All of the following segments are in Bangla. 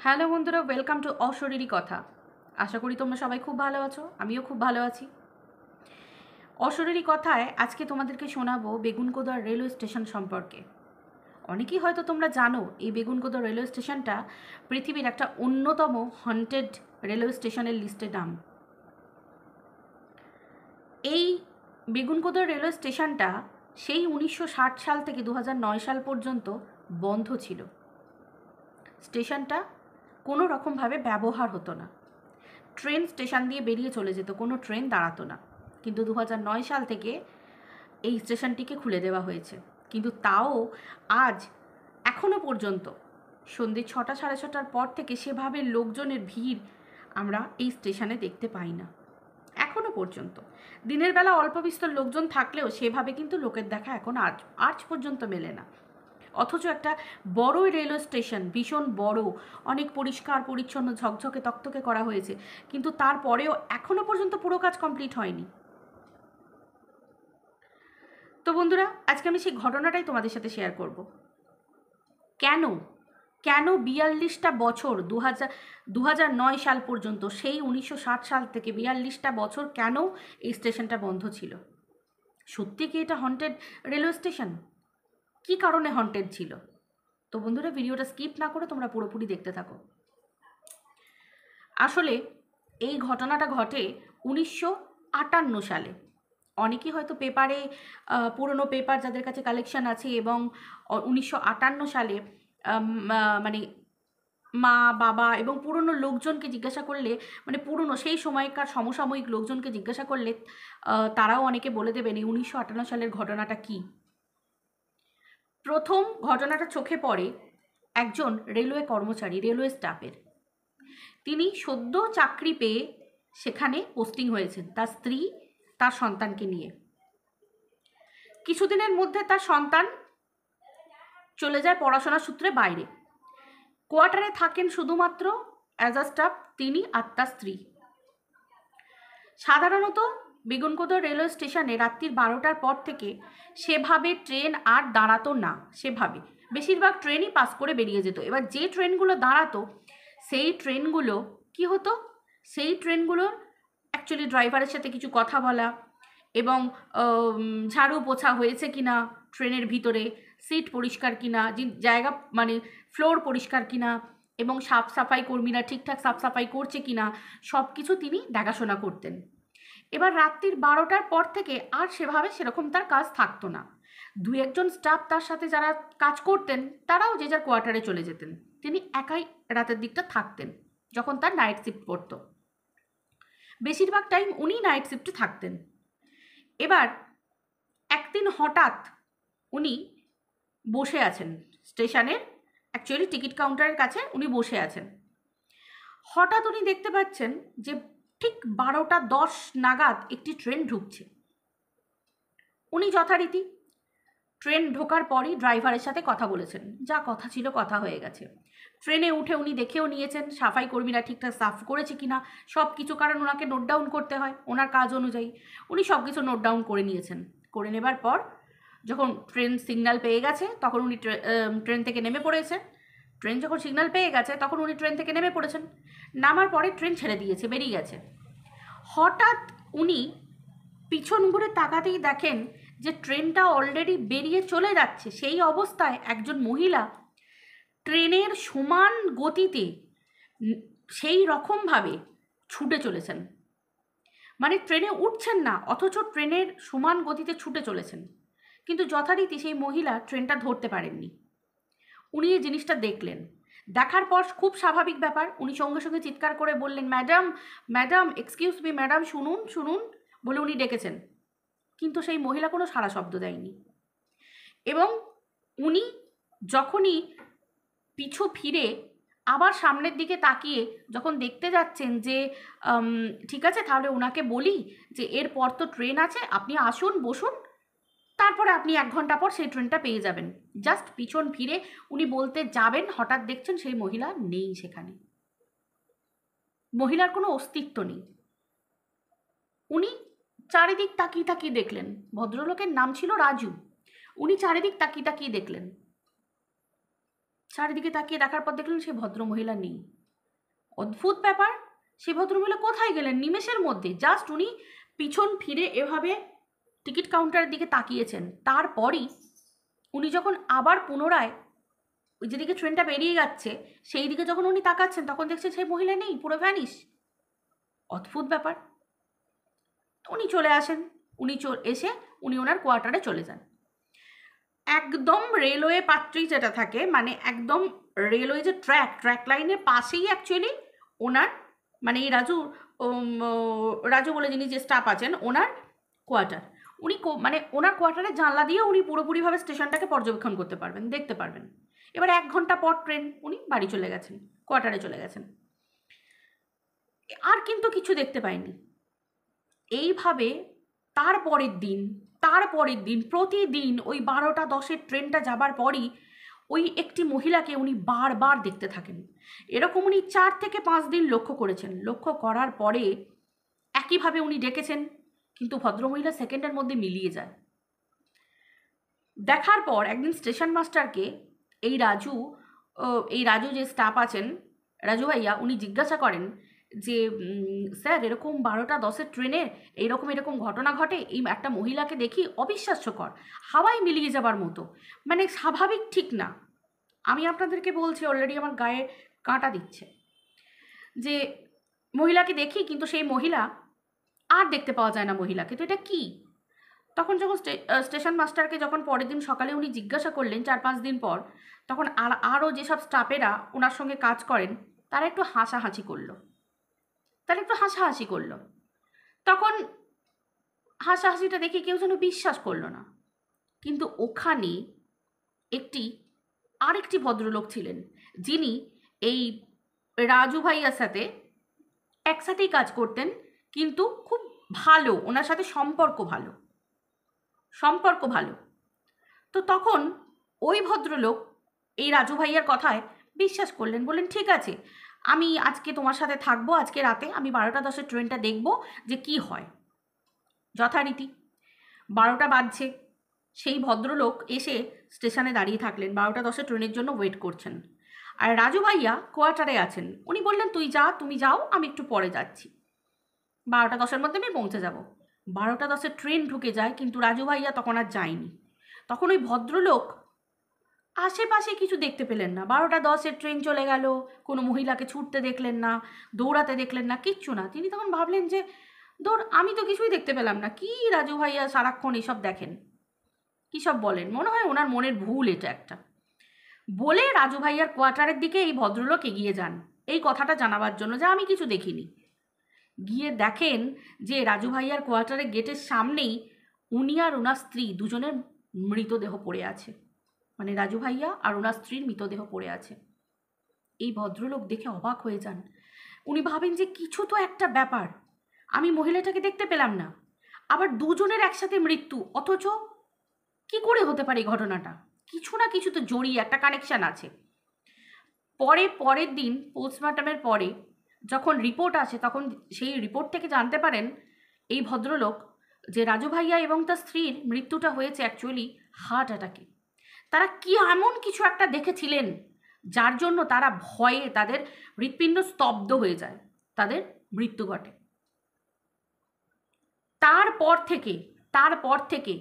হ্যালো বন্ধুরা, ওয়েলকাম টু অশরীরী কথা। আশা করি তোমরা সবাই খুব ভালো আছো, আমিও খুব ভালো আছি। অশরীরী কথায় আজকে তোমাদেরকে শোনাবো বেগুনকোদা রেলওয়ে স্টেশন সম্পর্কে। অনেকেই হয়তো তোমরা জানো এই বেগুনকোদা রেলওয়ে স্টেশনটা পৃথিবীর একটা অন্যতম হন্টেড রেলওয়ে স্টেশনের লিস্টে নাম। এই বেগুনকোদা রেলওয়ে স্টেশনটা সেই 1960 সাল থেকে 2009 সাল পর্যন্ত বন্ধ ছিল। স্টেশনটা কোনো রকমভাবে ব্যবহার হতো না। ট্রেন স্টেশন দিয়ে বেরিয়ে চলে যেত, কোনো ট্রেন দাঁড়াতো না। কিন্তু 2009 সাল থেকে এই স্টেশনটিকে খুলে দেওয়া হয়েছে। কিন্তু তাও আজ এখনও পর্যন্ত সন্ধ্যে 6টা সাড়ে 6টার পর থেকে সেভাবে লোকজনের ভিড় আমরা এই স্টেশনে দেখতে পাই না। এখনও পর্যন্ত দিনের বেলা অল্প বিস্তর লোকজন থাকলেও সেভাবে কিন্তু লোকের দেখা এখন আজ পর্যন্ত মেলে না। অথচ একটা বড় রেলওয়ে স্টেশন, ভীষণ বড়, অনেক পরিষ্কার পরিচ্ছন্ন ঝকঝকে তকতকে করা হয়েছে, কিন্তু তারপরেও এখনো পর্যন্ত পুরো কাজ কমপ্লিট হয়নি। তো বন্ধুরা, আজকে আমি সেই ঘটনাটাই তোমাদের সাথে শেয়ার করব। কেন কেন 42টা বছর 2009 সাল পর্যন্ত, সেই 1960 সাল থেকে 42টা বছর কেন এই স্টেশনটা বন্ধ ছিল? সত্যি কি এটা হন্টেড রেলওয়ে স্টেশন? কি কারণে হন্টেড ছিল? তো বন্ধুরা, ভিডিওটা স্কিপ না করে তোমরা পুরোপুরি দেখতে থাকো। আসলে এই ঘটনাটা ঘটে 1958 সালে। অনেকেই হয়তো পেপারে, পুরনো পেপার যাদের কাছে কালেকশন আছে, এবং 1958 সালে মানে মা বাবা এবং পুরনো লোকজনকে জিজ্ঞাসা করলে, মানে পুরনো সেই সময়কার সমসাময়িক লোকজনকে জিজ্ঞাসা করলে তারাও অনেকে বলে দেবেন এই 1958 সালের ঘটনাটা কী। প্রথম ঘটনাটা চোখে পড়ে একজন রেলওয়ে কর্মচারী, রেলওয়ে স্টাফের। তিনি সদ্য চাকরি পেয়ে সেখানে পোস্টিং হয়েছেন তার স্ত্রী, তার সন্তানকে নিয়ে। কিছুদিনের মধ্যে তার সন্তান চলে যায় পড়াশোনার সূত্রে বাইরে। কোয়ার্টারে থাকেন শুধুমাত্র অ্যাজ আ স্টাফ তিনি আর তার স্ত্রী। সাধারণত বেগুনকোদা রেলওয়ে স্টেশনে রাত্রির 12টার পর থেকে সেভাবে ট্রেন আর দাঁড়াতো না। সেভাবে বেশিরভাগ ট্রেনই পাস করে বেরিয়ে যেত। এবার যে ট্রেনগুলো দাঁড়াতো সেই ট্রেনগুলো কি হতো, সেই ট্রেনগুলোর অ্যাকচুয়ালি ড্রাইভারের সাথে কিছু কথা বলা, এবং ঝাড়ু পোছা হয়েছে কিনা ট্রেনের ভিতরে, সিট পরিষ্কার কিনা, জায়গা মানে ফ্লোর পরিষ্কার কিনা, এবং সাফ সাফাই কর্মীরা ঠিকঠাক সাফ সাফাই করছে কিনা, সব কিছু তিনি দেখাশোনা করতেন। এবার রাত্রির 12টার পর থেকে আর সেভাবে সেরকম তার কাজ থাকতো না। দু একজন স্টাফ তার সাথে যারা কাজ করতেন তারাও যে যার কোয়ার্টারে চলে যেতেন। তিনি একাই রাতের দিকটা থাকতেন যখন তার নাইট শিফট পড়তো। বেশিরভাগ টাইম উনি নাইট শিফটে থাকতেন। এবার একদিন হঠাৎ উনি বসে আছেন স্টেশনের, অ্যাকচুয়ালি টিকিট কাউন্টারের কাছে উনি বসে আছেন। হঠাৎ উনি দেখতে পাচ্ছেন যে ঠিক 12টা 10 নাগাদ একটি ট্রেন ঢুকছে। উনি যথারীতি ট্রেন ঢোকার পরই ড্রাইভারের সাথে কথা বলেছেন, যা কথা ছিল কথা হয়ে গেছে। ট্রেনে উঠে উনি দেখেও নিয়েছেন সাফাই কর্মীরা ঠিকঠাক সাফ করেছে কিনা সব কিছু, কারণ ওনাকে নোট ডাউন করতে হয় ওনার কাজ অনুযায়ী। উনি সব কিছু নোট ডাউন করে নিয়েছেন। করে নেবার পর যখন ট্রেন সিগন্যাল পেয়ে গেছে তখন উনি ট্রেন থেকে নেমে পড়েছেন। ট্রেন যখন সিগন্যাল পেয়ে গেছে তখন উনি ট্রেন থেকে নেমে পড়েছেন। নামার পরে ট্রেন ছেড়ে দিয়েছে, বেরিয়ে গেছে। হঠাৎ উনি পিছন ঘুরে তাকাতেই দেখেন যে ট্রেনটা অলরেডি বেরিয়ে চলে যাচ্ছে। সেই অবস্থায় একজন মহিলা ট্রেনের সমান গতিতে সেই রকমভাবে ছুটে চলেছেন। মানে ট্রেনে উঠছেন না, অথচ ট্রেনের সমান গতিতে ছুটে চলেছেন। কিন্তু যথারীতি সেই মহিলা ট্রেনটা ধরতে পারেননি। উনি এই জিনিসটা দেখলেন। দেখার পর খুব স্বাভাবিক ব্যাপার, উনি সঙ্গে সঙ্গে চিৎকার করে বললেন, madam madam excuse me madam, শুনুন শুনুন বলে উনি ডেকেছেন। কিন্তু সেই মহিলা কোনো সাড়া শব্দ দেয়নি। এবং উনি যখনই পিছু ফিরে আবার সামনের দিকে তাকিয়ে যখন দেখতে যাচ্ছেন যে ঠিক আছে তাহলে ওনাকে বলি যে এরপর তো ট্রেন আছে, আপনি আসুন বসুন, তারপরে আপনি 1 ঘন্টা পর সেই ট্রেনটা পেয়ে যাবেন, জাস্ট পিছন ফিরে উনি বলতে যাবেন, হঠাৎ দেখছেন সেই মহিলা নেই সেখানে। মহিলার কোনো অস্তিত্ব নেই। উনি চারিদিক তাকিয়ে তাকিয়ে দেখলেন। ভদ্রলোকের নাম ছিল রাজু। উনি চারিদিক তাকিয়ে তাকিয়ে দেখলেন। চারিদিকে তাকিয়ে দেখার পর দেখলেন সেই ভদ্রমহিলা নেই। অদ্ভুত ব্যাপার, সেই ভদ্রমহিলা কোথায় গেলেন? নিমেষের মধ্যে জাস্ট উনি পিছন ফিরে এভাবে টিকিট কাউন্টারের দিকে তাকিয়েছেন, তারপরই উনি যখন আবার পুনরায় ওই যেদিকে ট্রেনটা বেরিয়ে যাচ্ছে সেই দিকে যখন উনি তাকাচ্ছেন, তখন দেখছেন সেই মহিলা নেই, পুরো ভ্যানিশ। অদ্ভুত ব্যাপার। উনি চলে আসেন, এসে উনি ওনার কোয়ার্টারে চলে যান। একদম রেলওয়ে পাত্রী যেটা থাকে, মানে একদম রেলওয়ে যে ট্র্যাক লাইনের পাশেই অ্যাকচুয়ালি ওনার, মানে এই রাজু বলে যিনি যে স্টাফ আছেন ওনার কোয়ার্টার। উনি মানে ওনার কোয়ার্টারের জানলা দিয়ে উনি পুরোপুরিভাবে স্টেশনটাকে পর্যবেক্ষণ করতে পারবেন, দেখতে পারবেন। এবার 1 ঘন্টা পর ট্রেন, উনি বাড়ি চলে গেছেন, কোয়ার্টারে চলে গেছেন, আর কিন্তু কিছু দেখতে পাইনি। এইভাবে তারপরের দিন প্রতিদিন ওই 12টা 10-এর ট্রেনটা যাবার পরই ওই একটি মহিলাকে উনি বারবার দেখতে থাকেন। এরকম উনি 4 থেকে 5 দিন লক্ষ্য করেছেন। লক্ষ্য করার পরে একইভাবে উনি ডেকেছেন, কিন্তু ভদ্রমহিলা সেকেন্ডের মধ্যে মিলিয়ে যায়। দেখার পর একদিন স্টেশন মাস্টারকে এই রাজু যে স্টাফ আছেন, রাজু ভাইয়া, উনি জিজ্ঞাসা করেন যে স্যার এরকম 12টা 10-এর ট্রেনে এরকম ঘটনা ঘটে, এই একটা মহিলাকে দেখি অবিশ্বাস্যকর, হাওয়ায় মিলিয়ে যাবার মতো, মানে স্বাভাবিক ঠিক না। আমি আপনাদেরকে বলছি, অলরেডি আমার গায়ে কাঁটা দিচ্ছে, যে মহিলাকে দেখি কিন্তু সেই মহিলা আর দেখতে পাওয়া যায় না মহিলাকে, তো এটা কি? তখন যখন স্টেশন মাস্টারকে যখন পরের দিন সকালে উনি জিজ্ঞাসা করলেন 4-5 দিন পর, তখন আরও যেসব স্টাফেরা ওনার সঙ্গে কাজ করেন তারা একটু হাসাহাসি করলো। তখন হাসাহাসিটা দেখে কেউ যেন বিশ্বাস করলো না। কিন্তু ওখানে আরেকটি ভদ্রলোক ছিলেন, যিনি এই রাজু ভাইয়ার সাথে একসাথেই কাজ করতেন, কিন্তু খুব ভালো, ওনার সাথে সম্পর্ক ভালো। তো তখন ওই ভদ্রলোক এই রাজু ভাইয়ার কথায় বিশ্বাস করলেন, বললেন ঠিক আছে, আমি আজকে তোমার সাথে থাকবো, আজকে রাতে আমি 12টা 10-এর ট্রেনটা দেখব যে কি হয়। যথারীতি 12টা বাজছে, সেই ভদ্রলোক এসে স্টেশনে দাঁড়িয়ে থাকলেন, 12টা 10-এর ট্রেনের জন্য ওয়েট করছেন। আর রাজু ভাইয়া কোয়ার্টারে আছেন। উনি বললেন তুমি যাও, আমি একটু পরে যাচ্ছি, 12টা 10-এর মধ্যে আমি পৌঁছে যাব। 12টা 10-এর ট্রেন ঢুকে যায়, কিন্তু রাজু ভাইয়া তখন আর যায়নি। তখন ওই ভদ্রলোক আশেপাশে কিছু দেখতে পেলেন না। 12টা 10-এর ট্রেন চলে গেল, কোনো মহিলাকে ছুটতে দেখলেন না, দৌড়াতে দেখলেন না, কিচ্ছু না। তিনি তখন ভাবলেন যে আমি তো কিছুই দেখতে পেলাম না, কি রাজু ভাইয়া সারাক্ষণ এসব দেখেন, কী সব বলেন, মনে হয় ওনার মনের ভুল এটা একটা। বলে রাজু ভাইয়ার কোয়ার্টারের দিকে এই ভদ্রলোক এগিয়ে যান এই কথাটা জানাবার জন্য যে আমি কিছু দেখিনি। গিয়ে দেখেন যে রাজু ভাইয়ার কোয়ার্টারের গেটের সামনেই উনি আর ওনার স্ত্রী দুজনের মৃতদেহ পড়ে আছে, মানে রাজু ভাইয়া আর ওনার স্ত্রীর মৃতদেহ পড়ে আছে। এই ভদ্রলোক দেখে অবাক হয়ে যান। উনি ভাবেন যে কিছু তো একটা ব্যাপার, আমি মহিলাটাকে দেখতে পেলাম না, আবার দুজনের একসাথে মৃত্যু, অথচ কি করে হতে পারে এই ঘটনাটা? কিছু না কিছু তো জড়িয়ে একটা কানেকশান আছে। পরের দিন পোস্টমর্টমের পরে যখন রিপোর্ট আসে, তখন সেই রিপোর্ট থেকে জানতে পারেন এই ভদ্রলোক যে রাজু ভাইয়া এবং তার স্ত্রীর মৃত্যুটা হয়েছে অ্যাকচুয়ালি হার্ট অ্যাটাকে। তারা কি এমন কিছু একটা দেখেছিলেন যার জন্য তারা ভয়ে তাদের হৃৎপিণ্ড স্তব্ধ হয়ে যায়, তাদের মৃত্যু ঘটে। তারপর থেকে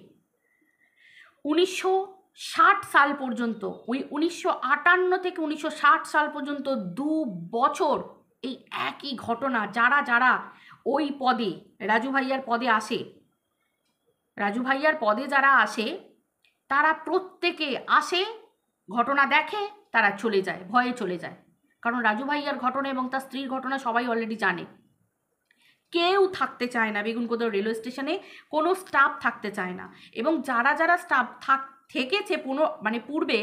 1960 সাল পর্যন্ত, ওই 1958 থেকে 1960 সাল পর্যন্ত 2 বছর এই একই ঘটনা। যারা ওই পদে রাজু ভাইয়ার পদে যারা আসে তারা প্রত্যেকে আসে, ঘটনা দেখে, তারা চলে যায়, ভয়ে চলে যায়। কারণ রাজু ভাইয়ার ঘটনা এবং তার স্ত্রীর ঘটনা সবাই অলরেডি জানে। কেউ থাকতে চায় না বেগুনকোদর রেলওয়ে স্টেশনে, কোনো স্টাফ থাকতে চায় না। এবং যারা স্টাফ থেকেছে পূর্বে,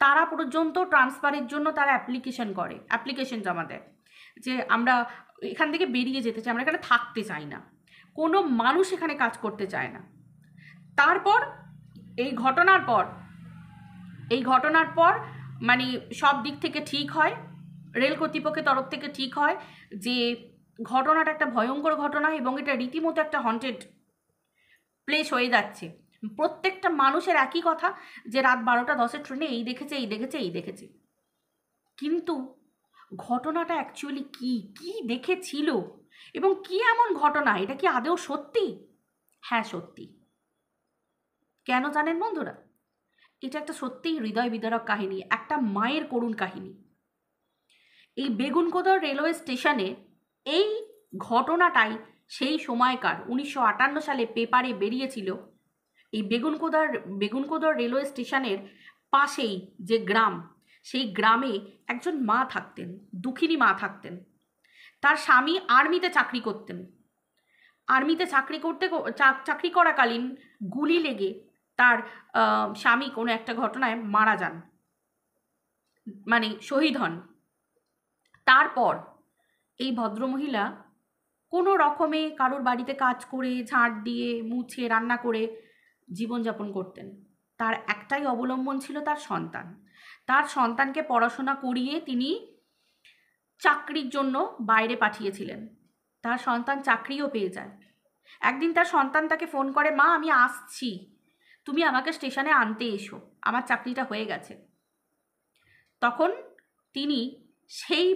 তারা পর্যন্ত ট্রান্সফারের জন্য তারা অ্যাপ্লিকেশন জমা দেয় যে আমরা এখান থেকে বেরিয়ে যেতে চাই, আমরা এখানে থাকতে চাই না, কোনো মানুষ এখানে কাজ করতে চায় না। তারপর এই ঘটনার পর মানে সব দিক থেকে ঠিক হয়, রেল কর্তৃপক্ষের তরফ থেকে ঠিক হয় যে ঘটনাটা একটা ভয়ঙ্কর ঘটনা এবং এটা রীতিমতো একটা হন্টেড প্লেস হয়ে যাচ্ছে। প্রত্যেকটা মানুষের একই কথা যে রাত 12টা 10-এর ট্রেনে এই দেখেছে। কিন্তু ঘটনাটা অ্যাকচুয়ালি কি কি দেখেছিল এবং কি এমন ঘটনা, এটা কি আদৌ সত্যি? হ্যাঁ সত্যি। কেন জানেন বন্ধুরা? এটা একটা সত্যিই হৃদয় বিদারক কাহিনী, একটা মায়ের করুণ কাহিনী। এই বেগুনকোদর রেলওয়ে স্টেশনে এই ঘটনাটাই সেই সময়কার 1958 সালে পেপারে বেরিয়েছিল। এই বেগুনকোদর রেলওয়ে স্টেশনের পাশেই যে গ্রাম, সেই গ্রামে একজন মা থাকতেন, দুঃখিনী মা থাকতেন। তার স্বামী আর্মিতে চাকরি করতেন। আর্মিতে চাকরি করাকালীন গুলি লেগে তার স্বামী কোনো একটা ঘটনায় মারা যান, মানে শহীদ হন। তারপর এই ভদ্রমহিলা কোনো রকমে কারোর বাড়িতে কাজ করে, ঝাঁট দিয়ে, মুছে, রান্না করে জীবনযাপন করতেন। তার একটাই অবলম্বন ছিল তার সন্তান। তার সন্তানকে পড়াশোনা করিয়ে তিনি চাকরির জন্য বাইরে পাঠিয়েছিলেন। তার সন্তান চাকরিও পেয়ে যায়। একদিন তার সন্তান তাকে ফোন করে, মা আমি আসছি, তুমি আমাকে স্টেশনে আনতে এসো, আমার চাকরিটা হয়ে গেছে। তখন তিনি সেই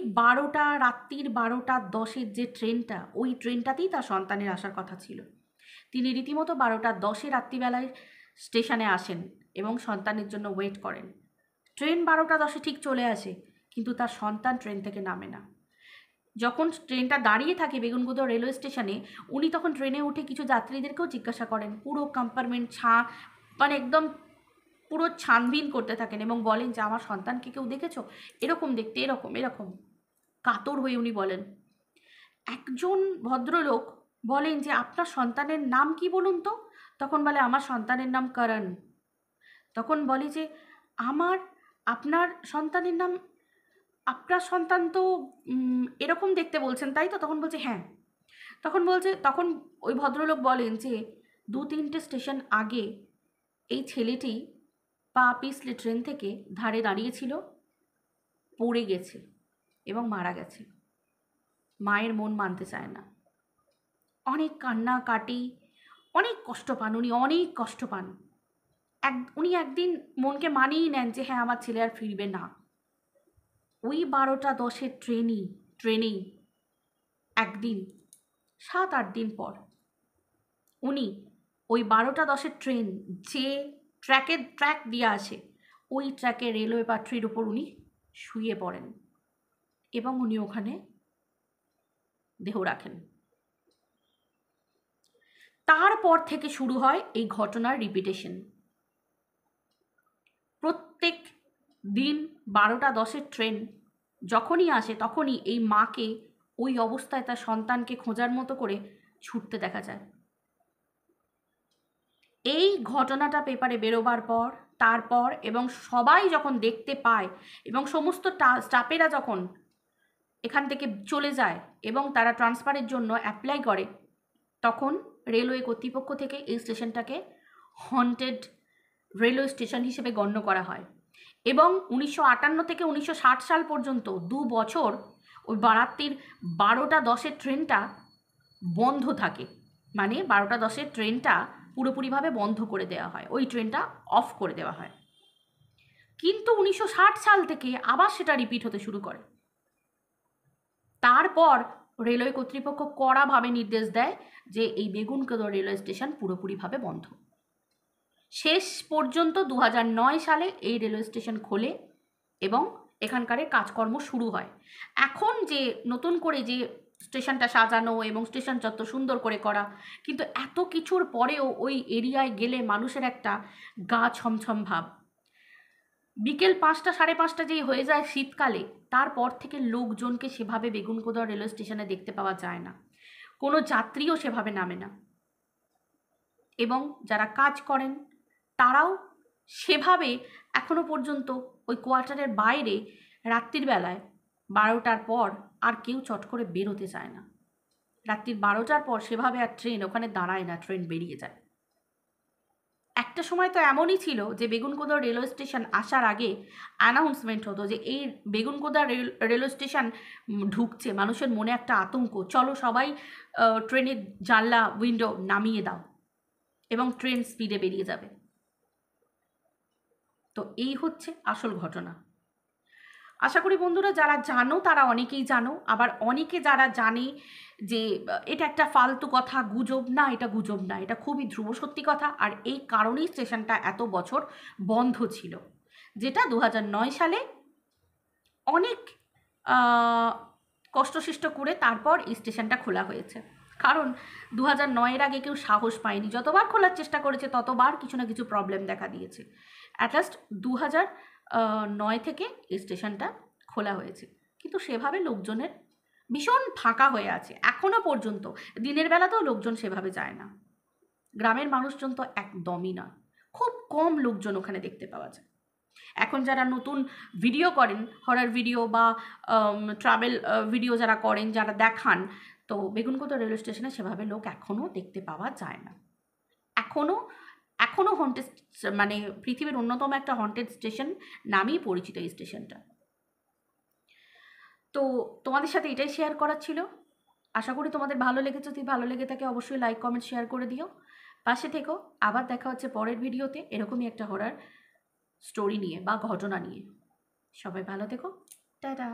রাত্রির 12:10 যে ট্রেনটা, ওই ট্রেনটাতেই তার সন্তানের আসার কথা ছিল। তিনি রীতিমতো 12:10 রাত্রিবেলায় স্টেশনে আসেন এবং সন্তানের জন্য ওয়েট করেন। ট্রেন 12:10 ঠিক চলে আসে, কিন্তু তার সন্তান ট্রেন থেকে নামে না। যখন ট্রেনটা দাঁড়িয়ে থাকে বেগুনকোদর রেলওয়ে স্টেশনে, উনি তখন ট্রেনে উঠে কিছু যাত্রীদেরকেও জিজ্ঞাসা করেন। পুরো কম্পার্টমেন্ট মানে একদম পুরো ছানবিন করতে থাকেন এবং বলেন যে আমার সন্তানকে কেউ দেখেছো? এরকম দেখতে, এরকম এরকম। কাতর হয়ে উনি বলেন। একজন ভদ্রলোক বলেন যে আপনার সন্তানের নাম কি বলুন তো? তখন বলে আমার সন্তানের নাম করণ। তখন বলে যে আপনার সন্তানের নাম, আপনার সন্তান তো এরকম দেখতে বলছেন তাই তো? তখন বলছে হ্যাঁ। তখন ওই ভদ্রলোক বলেন যে 2-3টে স্টেশন আগে এই ছেলেটি পা পিছলে ট্রেন থেকে ধারে দাঁড়িয়েছিল, পড়ে গেছে এবং মারা গেছে। মায়ের মন মানতে চায় না, অনেক কান্নাকাটি, অনেক কষ্ট পান উনি, অনেক কষ্ট পান। উনি একদিন মনকে মানিয়ে নেন যে হ্যাঁ আমার ছেলে আর ফিরবে না। ওই 12:10 ট্রেনেই একদিন 7-8 দিন পর উনি ওই 12:10 ট্রেন যে ট্র্যাক দিয়ে আসে, ওই ট্র্যাকে রেলওয়ে পাট্রির উপর উনি শুয়ে পড়েন এবং উনি ওখানে দেহ রাখেন। তারপর থেকে শুরু হয় এই ঘটনার রিপিটেশন। প্রত্যেক দিন 12:10 ট্রেন যখনই আসে তখনই এই মাকে ওই অবস্থায় তার সন্তানকে খোঁজার মতো করে ছুটতে দেখা যায়। এই ঘটনাটা পেপারে বেরোবার পর, তারপর এবং সবাই যখন দেখতে পায় এবং সমস্ত স্টাফেরা যখন এখান থেকে চলে যায় এবং তারা ট্রান্সফারের জন্য অ্যাপ্লাই করে, তখন রেলওয়ে কর্তৃপক্ষ থেকে এই স্টেশনটাকে হন্টেড রেলওয়ে স্টেশন হিসেবে গণ্য করা হয় এবং 1958 থেকে 1960 সাল পর্যন্ত 2 বছর ওই রাত্রির 12:10 ট্রেনটা বন্ধ থাকে। মানে 12:10 ট্রেনটা পুরোপুরিভাবে বন্ধ করে দেওয়া হয়, ওই ট্রেনটা অফ করে দেওয়া হয়। কিন্তু 1960 সাল থেকে আবার সেটা রিপিট হতে শুরু করে। তারপর রেলওয়ে কর্তৃপক্ষ কড়াভাবে নির্দেশ দেয় যে এই বেগুনকোদর রেলওয়ে স্টেশন পুরোপুরিভাবে বন্ধ। শেষ পর্যন্ত 2009 সালে এই রেলওয়ে স্টেশন খোলে এবং এখানকার কাজকর্ম শুরু হয়। এখন যে নতুন করে যে স্টেশনটা সাজানো এবং স্টেশন চত্বর সুন্দর করে করা, কিন্তু এত কিছুর পরেও ওই এরিয়ায় গেলে মানুষের একটা গা ছমছম ভাব। বিকেল 5টা 5:30 যেই হয়ে যায় শীতকালে, তারপর থেকে লোকজনকে সেভাবে বেগুনকোদর রেলওয়ে স্টেশনে দেখতে পাওয়া যায় না, কোনো যাত্রীও সেভাবে নামে না এবং যারা কাজ করেন তারাও সেভাবে এখনো পর্যন্ত ওই কোয়ার্টারের বাইরে রাত্রির বেলায় 12টার পর আর কেউ চট করে বেরোতে চায় না। রাত্রির 12টার পর সেভাবে আর ট্রেন ওখানে দাঁড়ায় না, ট্রেন বেরিয়ে যায়। একটা সময় তো এমনই ছিল যে বেগুনকোদর রেলওয়ে স্টেশন আসার আগে অ্যানাউন্সমেন্ট হতো যে এই বেগুনকোদর রেলওয়ে স্টেশন ঢুকছে, মানুষের মনে একটা আতঙ্ক, চলো সবাই ট্রেনের জানলা উইন্ডো নামিয়ে দাও এবং ট্রেন স্পিডে বেরিয়ে যাবে। তো এই হচ্ছে আসল ঘটনা। আশা করি বন্ধুরা যারা জানো তারা অনেকেই জানো, আবার অনেকে যারা জানে যে এটা একটা ফালতু কথা, গুজব না, এটা গুজব না, এটা খুবই ধ্রুব সত্যি কথা। আর এই কারণেই স্টেশনটা এত বছর বন্ধ ছিল, যেটা 2009 সালে অনেক কষ্টসৃষ্ট করে তারপর এই স্টেশনটা খোলা হয়েছে। কারণ 2009-এর আগে কেউ সাহস পায়নি, যতবার খোলার চেষ্টা করেছে ততবার কিছু না কিছু প্রবলেম দেখা দিয়েছে। অ্যাটলাস্ট 2009 থেকে এই স্টেশনটা খোলা হয়েছে, কিন্তু সেভাবে লোকজনের ভীষণ ফাঁকা হয়ে আছে এখনও পর্যন্ত। দিনের বেলাতেও লোকজন সেভাবে যায় না, গ্রামের মানুষজন তো একদমই না, খুব কম লোকজন ওখানে দেখতে পাওয়া যায়। এখন যারা নতুন ভিডিও করেন, হরর ভিডিও বা ট্রাভেল ভিডিও যারা করেন, যারা দেখান, তো বেগুনকোদা রেলওয়ে স্টেশনে সেভাবে লোক এখনও দেখতে পাওয়া যায় না। এখনও হন্টেড, মানে পৃথিবীর অন্যতম একটা হন্টেড স্টেশন নামেই পরিচিত এই স্টেশনটা। তো তোমাদের সাথে এটাই শেয়ার করার ছিল। আশা করি তোমাদের ভালো লেগেছে। যদি ভালো লেগে থাকে অবশ্যই লাইক কমেন্ট শেয়ার করে দিও, পাশে থেকো। আবার দেখা হচ্ছে পরের ভিডিওতে এরকমই একটা হরর স্টোরি নিয়ে বা ঘটনা নিয়ে। সবাই ভালো থেকো, টাটা।